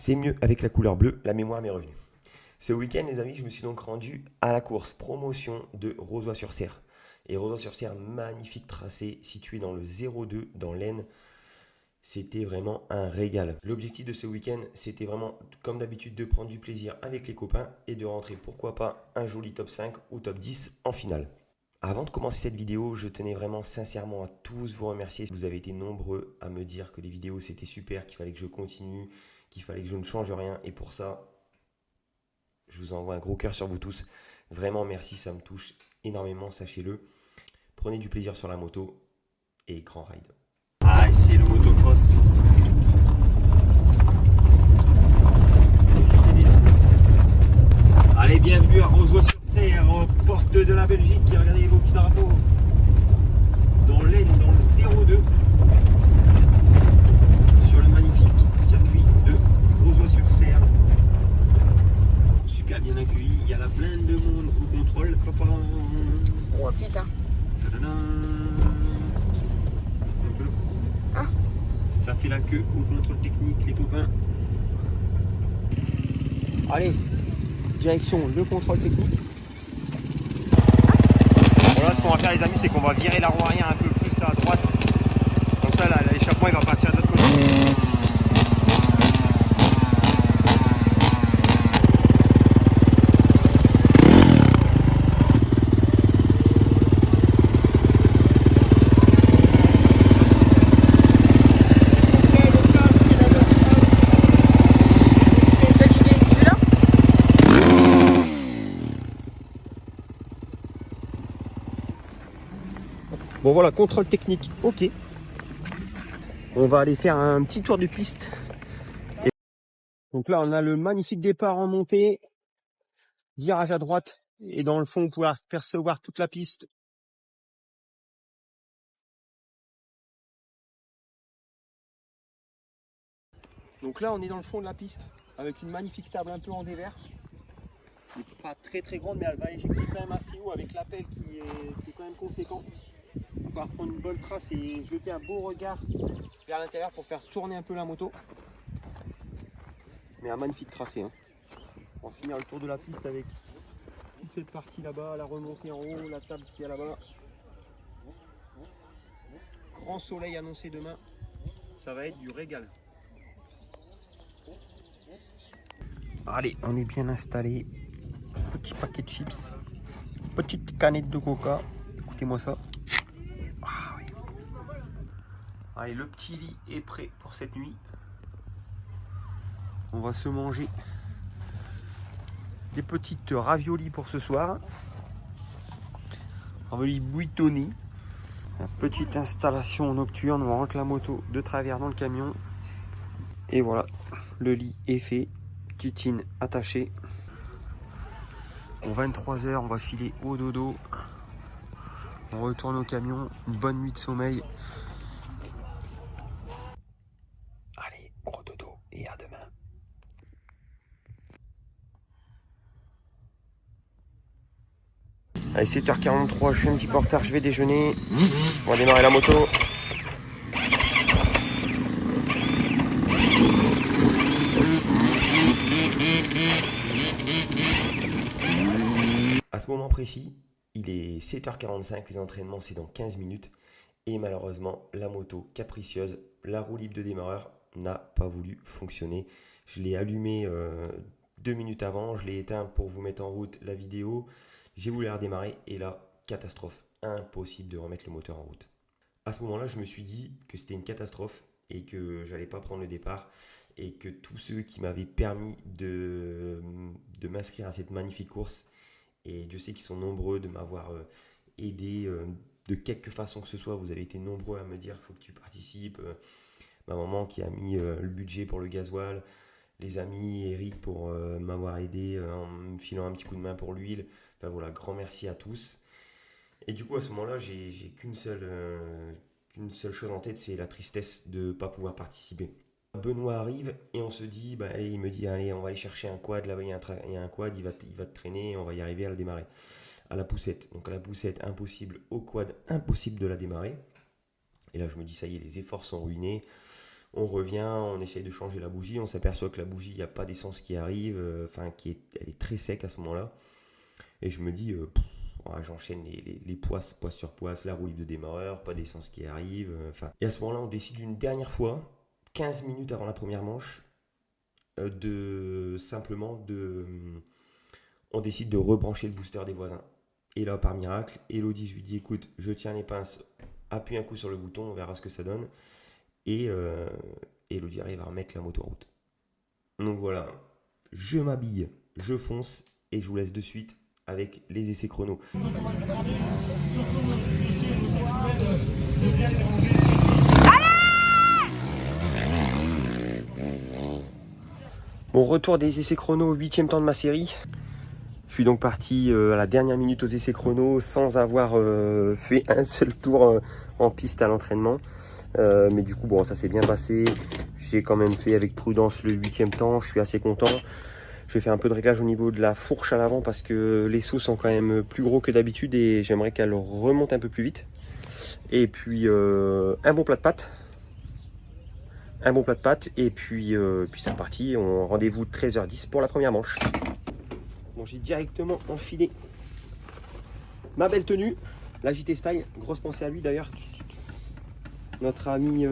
C'est mieux avec la couleur bleue, la mémoire m'est revenue. Ce week-end, les amis, je me suis donc rendu à la course promotion de Rozoy-sur-Serre. Et Rozoy-sur-Serre, magnifique tracé situé dans le 02 dans l'Aisne. C'était vraiment un régal. L'objectif de ce week-end, c'était vraiment, comme d'habitude, de prendre du plaisir avec les copains et de rentrer, pourquoi pas, un joli top 5 ou top 10 en finale. Avant de commencer cette vidéo, je tenais vraiment sincèrement à tous vous remercier. Vous avez été nombreux à me dire que les vidéos c'était super, qu'il fallait que je continue, qu'il fallait que je ne change rien. Et pour ça, je vous envoie un gros cœur sur vous tous. Vraiment merci, ça me touche énormément, sachez-le. Prenez du plaisir sur la moto et grand ride. Ah, c'est le motocross. Allez, bienvenue à Rozoy-sur-Serre, porte de la Belgique. Regardez vos petits drapeaux. Dans l'Aisne, dans le 02. Sur le magnifique circuit de Rozoy-sur-Serre. Super bien accueilli. Il y a la blinde de monde au contrôle. Oh putain. Ah. Ça fait la queue au contrôle technique, les copains. Allez, direction le contrôle technique. Voilà, ce qu'on va faire, les amis, c'est qu'on va virer la roue arrière un peu plus à droite. Comme ça, l'échappement il va partir de l'autre côté. Bon voilà, contrôle technique, ok. On va aller faire un petit tour de piste. Donc là, on a le magnifique départ en montée, virage à droite, et dans le fond, on pourra percevoir toute la piste. Donc là, on est dans le fond de la piste, avec une magnifique table un peu en dévers. Elle n'est pas très très grande, mais elle va éjecter quand même assez haut avec l'appel qui est quand même conséquent. Il va falloir prendre une bonne trace et jeter un beau regard vers l'intérieur pour faire tourner un peu la moto. Mais un magnifique tracé. Hein. On va finir le tour de la piste avec toute cette partie là-bas, la remontée en haut, la table qui est là-bas. Grand soleil annoncé demain. Ça va être du régal. Allez, on est bien installé. Petit paquet de chips. Petite canette de coca. Écoutez-moi ça. Ah, oui. Allez, le petit lit est prêt pour cette nuit. On va se manger des petites raviolis pour ce soir. Raviolis buitoni. Petite installation nocturne. On rentre la moto de travers dans le camion. Et voilà, le lit est fait. Titine attachée. Bon, 23 h, on va filer au dodo. On retourne au camion. Une bonne nuit de sommeil. Allez, gros dodo et à demain. Allez, 7h43, je suis un petit peu en retard, je vais déjeuner. On va démarrer la moto. À ce moment précis, il est 7h45, les entraînements c'est dans 15 minutes. Et malheureusement, la moto capricieuse, la roue libre de démarreur, n'a pas voulu fonctionner. Je l'ai allumé 2 minutes avant, je l'ai éteint pour vous mettre en route la vidéo. J'ai voulu la redémarrer et là, catastrophe. Impossible de remettre le moteur en route. À ce moment-là, je me suis dit que c'était une catastrophe et que j'allais pas prendre le départ et que tous ceux qui m'avaient permis de m'inscrire à cette magnifique course, et Dieu sait qu'ils sont nombreux de m'avoir aidé de quelque façon que ce soit. Vous avez été nombreux à me dire il faut que tu participes. Ma maman qui a mis le budget pour le gasoil, les amis, Eric pour m'avoir aidé en me filant un petit coup de main pour l'huile. Enfin voilà, grand merci à tous. Et du coup, à ce moment-là, j'ai qu'une seule chose en tête, c'est la tristesse de ne pas pouvoir participer. Benoît arrive et on se dit, bah, allez, il me dit, allez, on va aller chercher un quad, là-bas il y a un quad, il va te traîner, on va y arriver à le démarrer. À la poussette. Donc à la poussette, impossible, au quad, impossible de la démarrer. Et là, je me dis, ça y est, les efforts sont ruinés. On revient, on essaye de changer la bougie, on s'aperçoit que la bougie, il n'y a pas d'essence qui arrive, elle est très sec à ce moment-là. Et je me dis, j'enchaîne les poids sur poisse, la roue libre de démarreur, pas d'essence qui arrive. Et à ce moment-là, on décide une dernière fois, 15 minutes avant la première manche, on décide de rebrancher le booster des voisins. Et là, par miracle, Elodie, je lui dis, écoute, je tiens les pinces, appuie un coup sur le bouton, on verra ce que ça donne. Et Elodie arrive à remettre la moto en route. Donc voilà, je m'habille, je fonce et je vous laisse de suite avec les essais chrono. Bon, retour des essais chrono, 8e temps de ma série. Je suis donc parti à la dernière minute aux essais chrono sans avoir fait un seul tour en piste à l'entraînement. Mais du coup, bon, ça s'est bien passé. J'ai quand même fait avec prudence le 8e temps. Je suis assez content. Je vais faire un peu de réglage au niveau de la fourche à l'avant parce que les sauts sont quand même plus gros que d'habitude et j'aimerais qu'elle remonte un peu plus vite. Et puis un bon plat de pâtes. Et puis c'est reparti. Rendez-vous 13h10 pour la première manche. Bon, j'ai directement enfilé ma belle tenue, la JT Style. Grosse pensée à lui d'ailleurs. Notre ami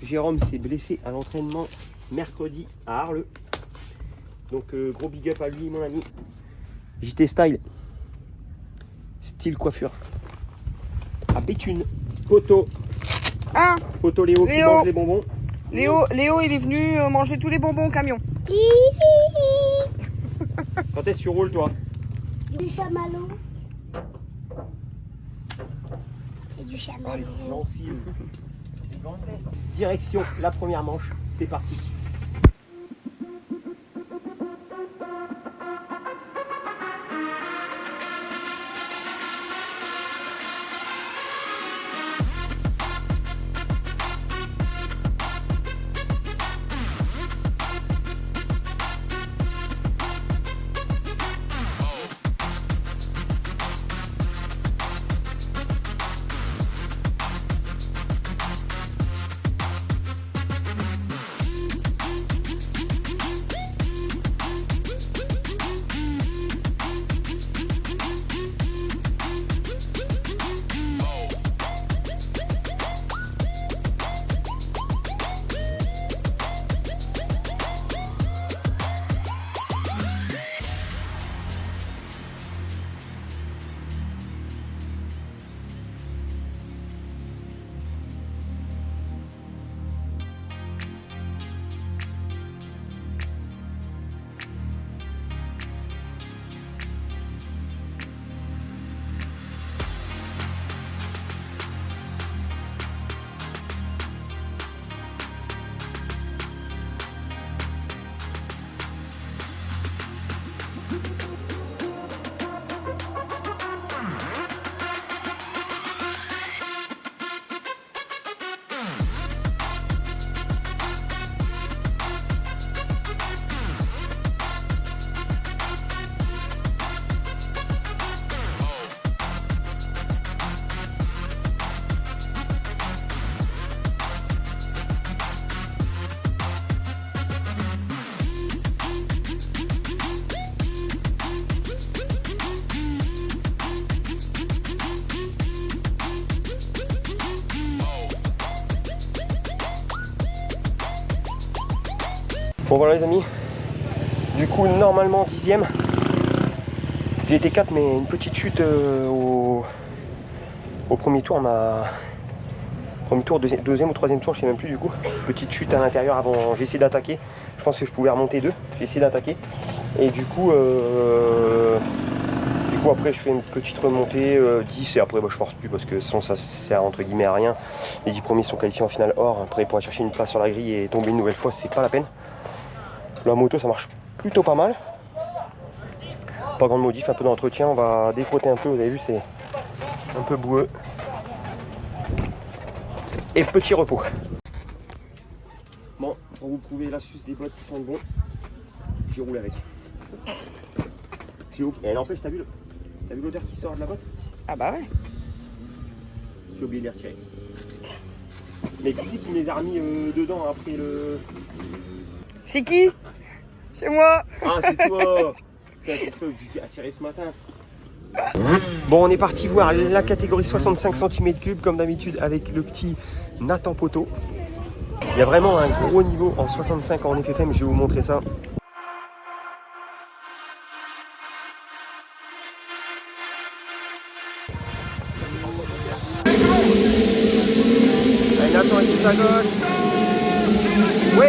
Jérôme s'est blessé à l'entraînement mercredi à Arles. Donc gros big up à lui, mon ami. JT Style, style coiffure à Béthune. Photo Léo qui mange les bonbons. Léo, il est venu manger tous les bonbons au camion. Quand est-ce que tu roules, toi? Du chamallow. Et du chamallow. Allez, j'enfile. Direction la première manche, c'est parti. Bon voilà les amis, du coup normalement 10e, j'ai été 4 mais une petite chute au premier tour, deuxième ou troisième tour, je sais même plus du coup. Petite chute à l'intérieur avant, j'ai essayé d'attaquer, je pense que je pouvais remonter 2, j'ai essayé d'attaquer et du coup après je fais une petite remontée 10 et après je force plus parce que sinon ça sert entre guillemets à rien. Les 10 premiers sont qualifiés en finale or, après pour aller chercher une place sur la grille et tomber une nouvelle fois c'est pas la peine. La moto ça marche plutôt pas mal. Pas grande modif, un peu d'entretien, on va défrotter un peu, vous avez vu c'est un peu boueux. Et petit repos. Bon, pour vous prouver l'astuce des bottes qui sentent bon, j'y roule avec. Et n'empêche, t'as vu l'odeur qui sort de la botte? Ah bah ouais. J'ai oublié de les retirer. Mais qui c'est qui les a remis dedans après le... C'est qui? C'est moi. Ah, c'est toi. C'est ça que je suis attiré ce matin. Bon, on est parti voir la catégorie 65 cm3 comme d'habitude avec le petit Nathan Poteau. Il y a vraiment un gros niveau en 65 en FFM, je vais vous montrer ça. Allez, Nathan est tout à gauche. Oui.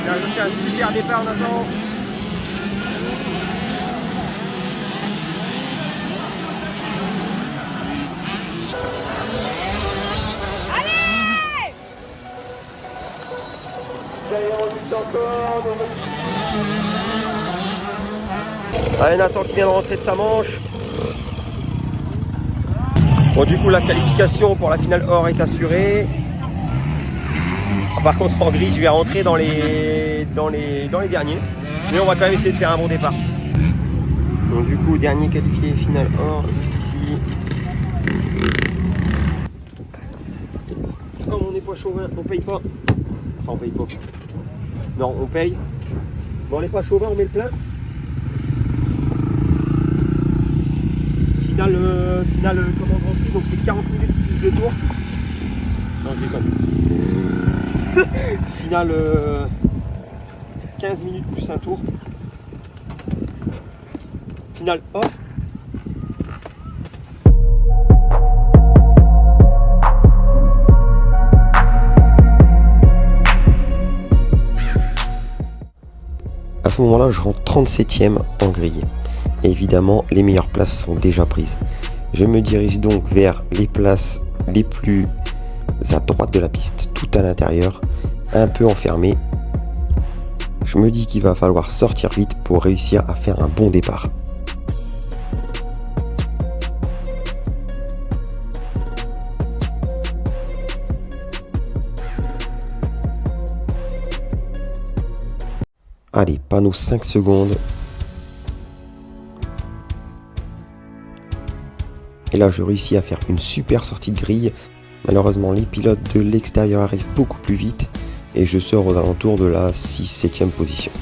Il a juste un super départ, Nathan. Allez, Nathan qui vient de rentrer de sa manche. Bon, du coup la qualification pour la finale or est assurée. Par contre en gris je vais rentrer dans les derniers. Mais on va quand même essayer de faire un bon départ. Donc du coup dernier qualifié finale or juste ici. Comme on n'est pas chauvin, on paye pas. Enfin on paye pas. Non, on paye. Bon, on n'est pas chauvin, on met le plein. Finale comme en Grand Prix, donc c'est 40 minutes plus de tours. Non, je déconne. Finale 15 minutes plus un tour. Finale off. À ce moment-là, je rentre 37e en grille. Et évidemment, les meilleures places sont déjà prises. Je me dirige donc vers les places les plus à droite de la piste, tout à l'intérieur, un peu enfermé. Je me dis qu'il va falloir sortir vite pour réussir à faire un bon départ. Allez, panneau 5 secondes. Et là, je réussis à faire une super sortie de grille. Malheureusement, les pilotes de l'extérieur arrivent beaucoup plus vite. Et je sors aux alentours de la 6-7e position.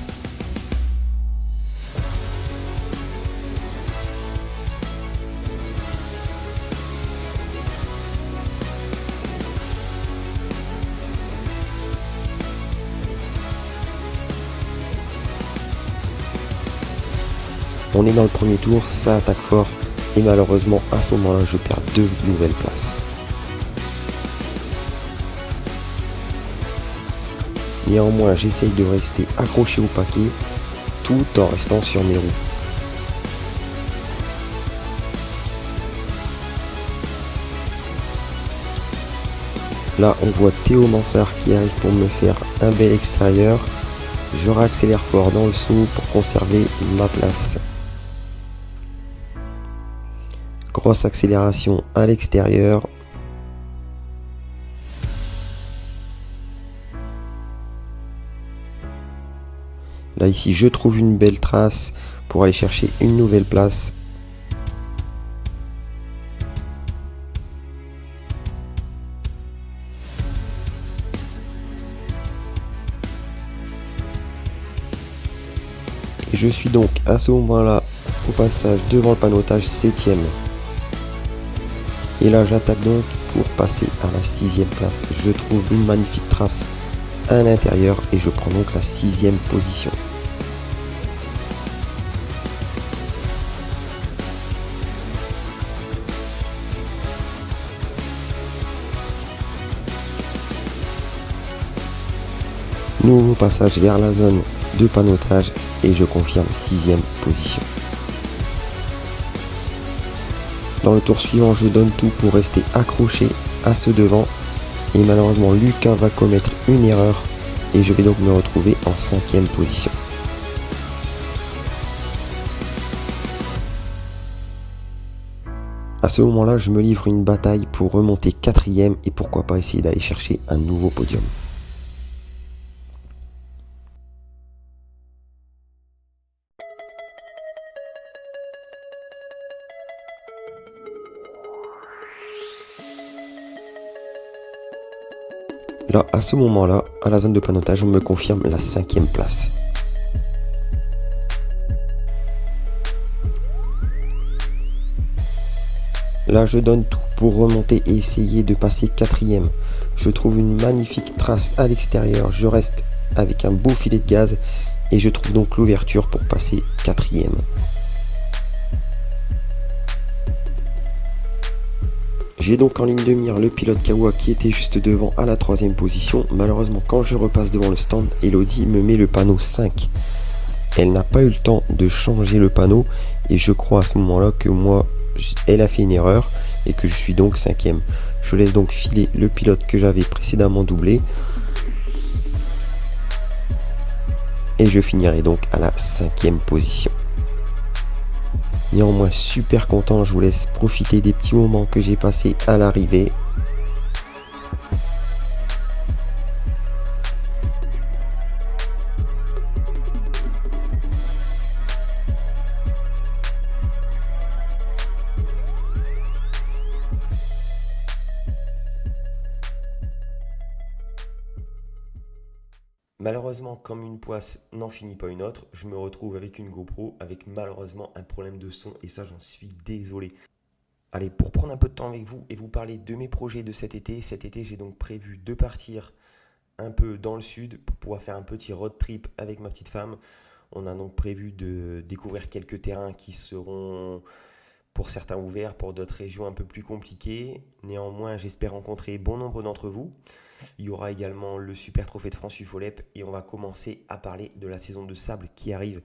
On est dans le premier tour, ça attaque fort. Et malheureusement, à ce moment-là, je perds 2 nouvelles places. Néanmoins, j'essaye de rester accroché au paquet, tout en restant sur mes roues. Là, on voit Théo Mansart qui arrive pour me faire un bel extérieur. Je réaccélère fort dans le saut pour conserver ma place. Grosse accélération à l'extérieur. Là ici je trouve une belle trace pour aller chercher une nouvelle place. Et je suis donc à ce moment-là au passage devant le panotage 7e. Et là j'attaque donc pour passer à la 6e place. Je trouve une magnifique trace à l'intérieur et je prends donc la 6e position. Nouveau passage vers la zone de panotage et je confirme 6e position. Dans le tour suivant, je donne tout pour rester accroché à ce devant. Et malheureusement, Lucas va commettre une erreur. Et je vais donc me retrouver en 5e position. À ce moment-là, je me livre une bataille pour remonter 4e et pourquoi pas essayer d'aller chercher un nouveau podium. Là, à ce moment-là, à la zone de panotage, on me confirme la 5e place. Là, je donne tout pour remonter et essayer de passer 4e. Je trouve une magnifique trace à l'extérieur. Je reste avec un beau filet de gaz et je trouve donc l'ouverture pour passer 4e. J'ai donc en ligne de mire le pilote Kawa qui était juste devant à la 3e position. Malheureusement, quand je repasse devant le stand, Elodie me met le panneau 5. Elle n'a pas eu le temps de changer le panneau et je crois à ce moment-là que moi, elle a fait une erreur et que je suis donc 5e. Je laisse donc filer le pilote que j'avais précédemment doublé. Et je finirai donc à la 5e position. Néanmoins, super content, je vous laisse profiter des petits moments que j'ai passés à l'arrivée. Malheureusement, comme une poisse n'en finit pas une autre, je me retrouve avec une GoPro avec malheureusement un problème de son et ça j'en suis désolé. Allez, pour prendre un peu de temps avec vous et vous parler de mes projets de cet été j'ai donc prévu de partir un peu dans le sud pour pouvoir faire un petit road trip avec ma petite femme. On a donc prévu de découvrir quelques terrains qui seront pour certains ouverts, pour d'autres régions un peu plus compliquées. Néanmoins, j'espère rencontrer bon nombre d'entre vous. Il y aura également le Super Trophée de France UFOLEP et on va commencer à parler de la saison de sable qui arrive.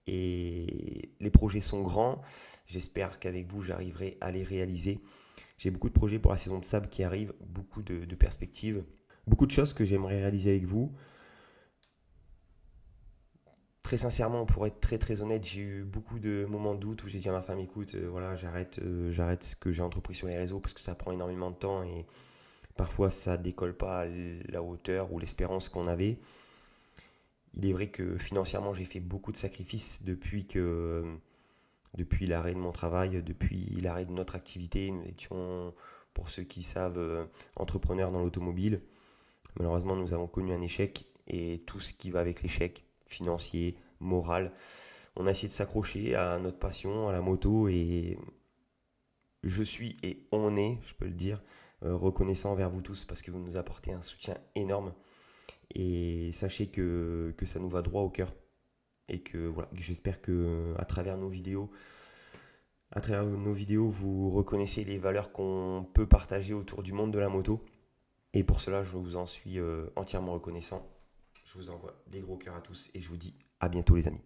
Et les projets sont grands. J'espère qu'avec vous, j'arriverai à les réaliser. J'ai beaucoup de projets pour la saison de sable qui arrive, beaucoup de perspectives, beaucoup de choses que j'aimerais réaliser avec vous. Très sincèrement, pour être très honnête, j'ai eu beaucoup de moments de doute où j'ai dit à ma femme, écoute, voilà, j'arrête ce que j'ai entrepris sur les réseaux parce que ça prend énormément de temps et parfois ça décolle pas à la hauteur ou l'espérance qu'on avait. Il est vrai que financièrement, j'ai fait beaucoup de sacrifices depuis l'arrêt de mon travail, depuis l'arrêt de notre activité. Nous étions, pour ceux qui savent, entrepreneurs dans l'automobile. Malheureusement, nous avons connu un échec et tout ce qui va avec l'échec, financier, moral. On a essayé de s'accrocher à notre passion, à la moto et je suis et on est, je peux le dire, reconnaissant envers vous tous parce que vous nous apportez un soutien énorme et sachez que ça nous va droit au cœur et que voilà, j'espère que à travers nos vidéos, vous reconnaissez les valeurs qu'on peut partager autour du monde de la moto et pour cela je vous en suis entièrement reconnaissant. Je vous envoie des gros cœurs à tous et je vous dis à bientôt les amis.